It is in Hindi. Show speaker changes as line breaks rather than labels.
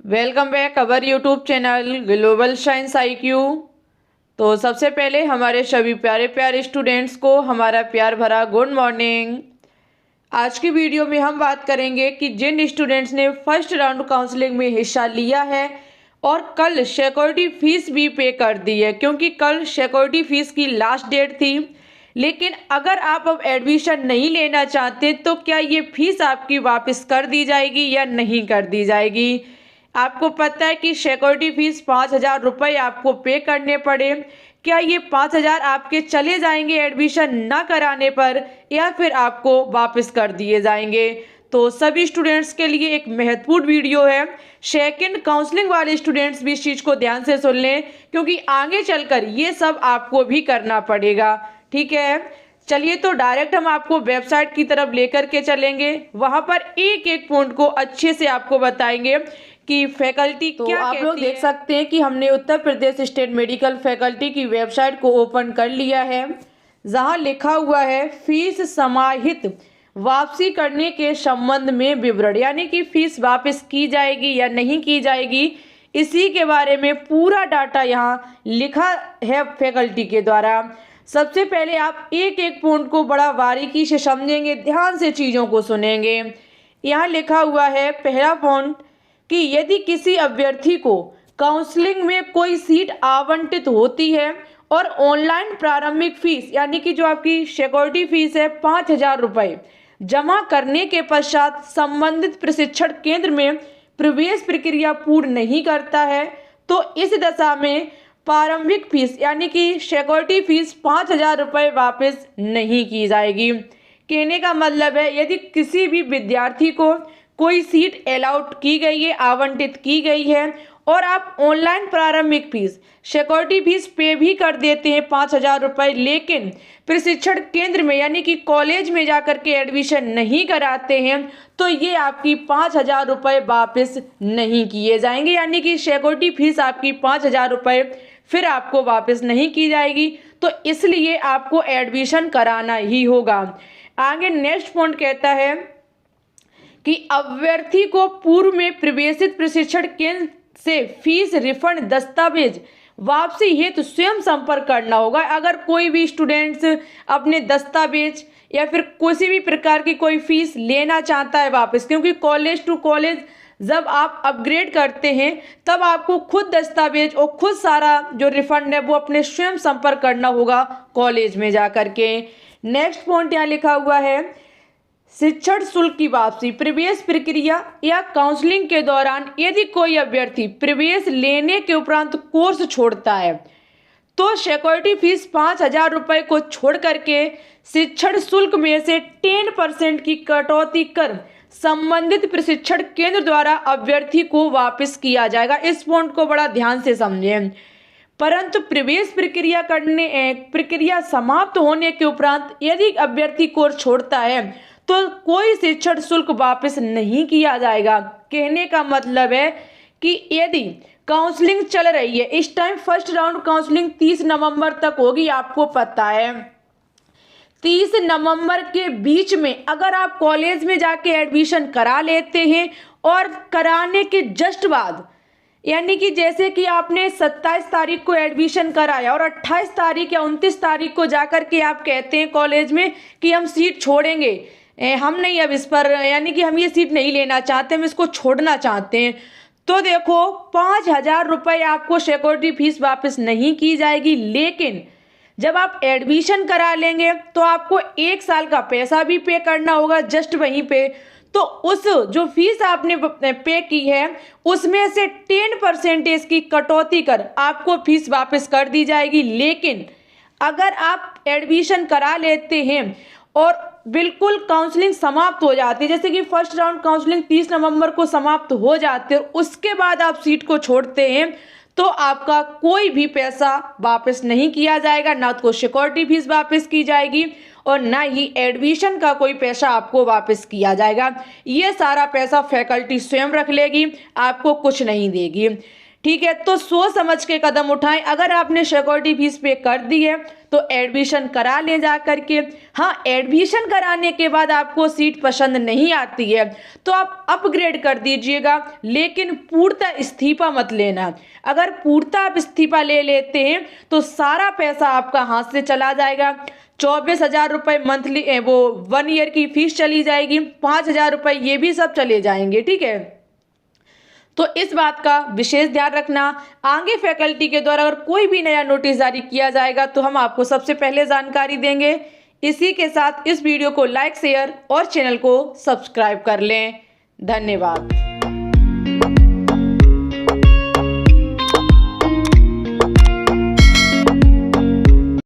Welcome back our YouTube channel global science IQ। तो सबसे पहले हमारे सभी प्यारे प्यारे स्टूडेंट्स को हमारा प्यार भरा गुड मॉर्निंग। आज की वीडियो में हम बात करेंगे कि जिन स्टूडेंट्स ने फर्स्ट राउंड काउंसलिंग में हिस्सा लिया है और कल सिक्योरिटी फीस भी पे कर दी है, क्योंकि कल सिक्योरिटी फीस की लास्ट डेट थी। लेकिन अगर आप अब एडमिशन नहीं लेना चाहते तो क्या ये फीस आपकी वापस कर दी जाएगी या नहीं कर दी जाएगी। आपको पता है कि सिक्योरिटी फीस 5,000 रुपये आपको पे करने पड़े। क्या ये 5,000 आपके चले जाएंगे एडमिशन ना कराने पर, या फिर आपको वापस कर दिए जाएंगे। तो सभी स्टूडेंट्स के लिए एक महत्वपूर्ण वीडियो है। सेकंड काउंसलिंग वाले स्टूडेंट्स भी इस चीज़ को ध्यान से सुन लें, क्योंकि आगे चलकर ये सब आपको भी करना पड़ेगा। ठीक है, चलिए तो डायरेक्ट हम आपको वेबसाइट की तरफ लेकर के चलेंगे। वहां पर एक एक पॉइंट को अच्छे से आपको बताएंगे कि फैकल्टी तो क्या आप लोग देख सकते हैं कि हमने Uttar Pradesh state medical faculty की वेबसाइट को ओपन कर लिया है, जहां लिखा हुआ है फीस समाहित वापसी करने के संबंध में विवरण, यानी कि फीस वापस की जाएगी या नहीं की जाएगी, इसी के बारे में पूरा डाटा यहाँ लिखा है फैकल्टी के द्वारा। सबसे पहले आप एक एक पॉइंट को बड़ा बारीकी से समझेंगे, ध्यान से चीज़ों को सुनेंगे। यहाँ लिखा हुआ है पहला पॉइंट कि यदि किसी अभ्यर्थी को काउंसलिंग में कोई सीट आवंटित होती है और ऑनलाइन प्रारंभिक फीस, यानी कि जो आपकी सिक्योरिटी फीस है 5,000 रुपये जमा करने के पश्चात संबंधित प्रशिक्षण केंद्र में प्रवेश प्रक्रिया पूर्ण नहीं करता है, तो इस दशा में प्रारंभिक फीस यानी कि सिक्योरिटी फीस 5,000 रुपये वापस नहीं की जाएगी। कहने का मतलब है यदि किसी भी विद्यार्थी को कोई सीट अलाउड की गई है, आवंटित की गई है, और आप ऑनलाइन प्रारंभिक फीस सिक्योरिटी फीस पे भी कर देते हैं 5,000 रुपये, लेकिन प्रशिक्षण केंद्र में यानी कि कॉलेज में जाकर के एडमिशन नहीं कराते हैं, तो ये आपकी 5,000 रुपये वापस नहीं किए जाएंगे। यानी कि सिक्योरिटी फीस आपकी 5,000 रुपये फिर आपको वापस नहीं की जाएगी, तो इसलिए आपको एडमिशन कराना ही होगा। आगे नेक्स्ट पॉइंट कहता है कि अभ्यर्थी को पूर्व में प्रवेशित प्रशिक्षण केंद्र से फीस रिफंड दस्तावेज वापसी हेतु स्वयं संपर्क करना होगा। अगर कोई भी स्टूडेंट्स अपने दस्तावेज या फिर किसी भी प्रकार की कोई फीस लेना चाहता है वापस, क्योंकि कॉलेज टू कॉलेज जब आप अपग्रेड करते हैं तब आपको खुद दस्तावेज और खुद सारा जो रिफंड है वो अपने स्वयं संपर्क करना होगा कॉलेज में जा कर के। नेक्स्ट पॉइंट यहाँ लिखा हुआ है शिक्षण शुल्क की वापसी प्रवेश प्रक्रिया या काउंसलिंग के दौरान यदि कोई अभ्यर्थी प्रवेश लेने के उपरांत कोर्स छोड़ता है, तो सिक्योरिटी फीस 5,000 रुपये को छोड़ करके शिक्षण शुल्क में से 10% की कटौती कर संबंधित प्रशिक्षण केंद्र द्वारा अभ्यर्थी को वापस किया जाएगा। इस पॉइंट को बड़ा ध्यान से समझें। परंतु प्रवेश प्रक्रिया समाप्त होने के उपरांत यदि अभ्यर्थी कोर्स छोड़ता है तो कोई शिक्षण शुल्क वापस नहीं किया जाएगा। कहने का मतलब है कि यदि काउंसलिंग चल रही है, इस टाइम फर्स्ट राउंड काउंसलिंग 30 नवंबर तक होगी, आपको पता है 30 नवंबर के बीच में अगर आप कॉलेज में जाके एडमिशन करा लेते हैं और कराने के जस्ट बाद, यानी कि जैसे कि आपने 27 तारीख को एडमिशन कराया और 28 तारीख या 29 तारीख को जाकर के आप कहते हैं कॉलेज में कि हम सीट छोड़ेंगे, हम नहीं अब इस पर, यानी कि हम ये सीट नहीं लेना चाहते, हम इसको छोड़ना चाहते हैं, तो देखो 5,000 रुपये आपको सिक्योरिटी फीस वापस नहीं की जाएगी। लेकिन जब आप एडमिशन करा लेंगे तो आपको 1 साल का पैसा भी पे करना होगा जस्ट वहीं पे। तो उस जो फीस आपने पे की है उसमें से 10% की कटौती कर आपको फीस वापस कर दी जाएगी। लेकिन अगर आप एडमिशन करा लेते हैं और बिल्कुल काउंसलिंग समाप्त हो जाती है, जैसे कि फर्स्ट राउंड काउंसलिंग 30 नवंबर को समाप्त हो जाती है और उसके बाद आप सीट को छोड़ते हैं, तो आपका कोई भी पैसा वापस नहीं किया जाएगा, ना तो सिक्योरिटी फीस वापस की जाएगी और ना ही एडमिशन का कोई पैसा आपको वापस किया जाएगा। ये सारा पैसा फैकल्टी स्वयं रख लेगी, आपको कुछ नहीं देगी। ठीक है, तो सोच समझ के कदम उठाएं। अगर आपने सिक्योरिटी फीस पे कर दी है तो एडमिशन करा लें जा करके। हाँ, एडमिशन कराने के बाद आपको सीट पसंद नहीं आती है तो आप अपग्रेड कर दीजिएगा, लेकिन पूर्णतः इस्तीफा मत लेना। अगर पूर्णतः आप इस्तीफा ले लेते हैं तो सारा पैसा आपका हाथ से चला जाएगा। 24,000 रुपये मंथली वो 1 ईयर की फीस चली जाएगी, 5,000 रुपये ये भी सब चले जाएंगे। ठीक है, तो इस बात का विशेष ध्यान रखना। आगे फैकल्टी के द्वारा अगर कोई भी नया नोटिस जारी किया जाएगा तो हम आपको सबसे पहले जानकारी देंगे। इसी के साथ इस वीडियो को लाइक, शेयर और चैनल को सब्सक्राइब कर लें। धन्यवाद।